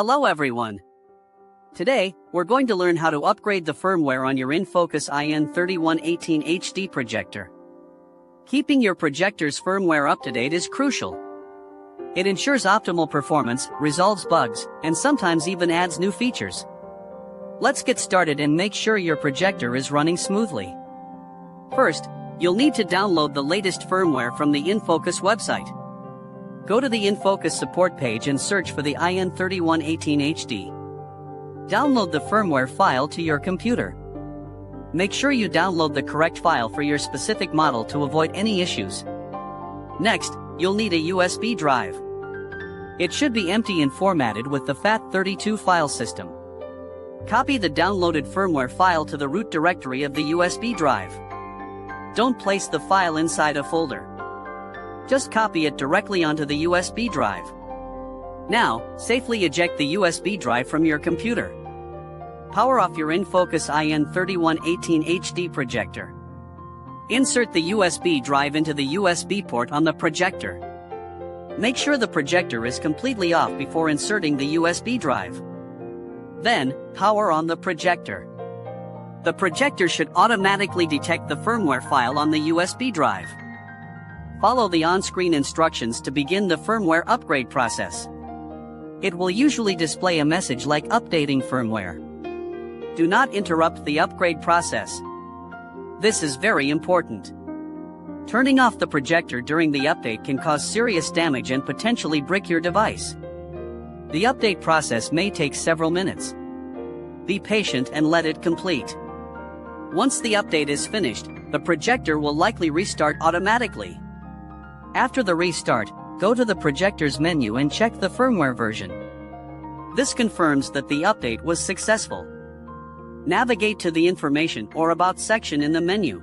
Hello everyone. Today, we're going to learn how to upgrade the firmware on your InFocus IN3118HD projector. Keeping your projector's firmware up to date is crucial. It ensures optimal performance, resolves bugs, and sometimes even adds new features. Let's get started and make sure your projector is running smoothly. First, you'll need to download the latest firmware from the InFocus website. Go to the InFocus support page and search for the IN3118HD. Download the firmware file to your computer. Make sure you download the correct file for your specific model to avoid any issues. Next, you'll need a USB drive. It should be empty and formatted with the FAT32 file system. Copy the downloaded firmware file to the root directory of the USB drive. Don't place the file inside a folder. Just copy it directly onto the USB drive. Now, safely eject the USB drive from your computer. Power off your InFocus IN3118HD projector. Insert the USB drive into the USB port on the projector. Make sure the projector is completely off before inserting the USB drive. Then, power on the projector. The projector should automatically detect the firmware file on the USB drive. Follow the on-screen instructions to begin the firmware upgrade process. It will usually display a message like updating firmware. Do not interrupt the upgrade process. This is very important. Turning off the projector during the update can cause serious damage and potentially brick your device. The update process may take several minutes. Be patient and let it complete. Once the update is finished, the projector will likely restart automatically. After the restart, go to the projector's menu and check the firmware version. This confirms that the update was successful. Navigate to the Information or About section in the menu.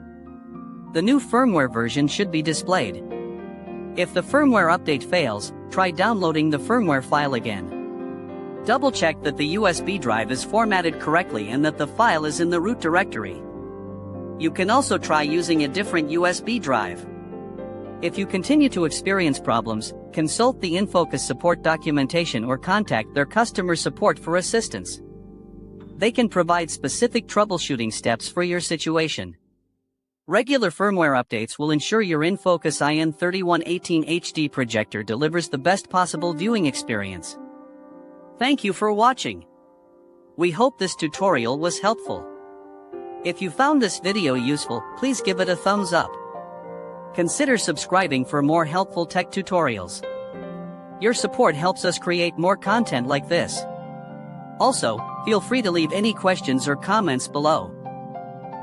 The new firmware version should be displayed. If the firmware update fails, try downloading the firmware file again. Double-check that the USB drive is formatted correctly and that the file is in the root directory. You can also try using a different USB drive. If you continue to experience problems, consult the InFocus support documentation or contact their customer support for assistance. They can provide specific troubleshooting steps for your situation. Regular firmware updates will ensure your InFocus IN3118HD projector delivers the best possible viewing experience. Thank you for watching. We hope this tutorial was helpful. If you found this video useful, please give it a thumbs up. Consider subscribing for more helpful tech tutorials. Your support helps us create more content like this. Also, feel free to leave any questions or comments below.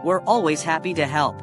We're always happy to help.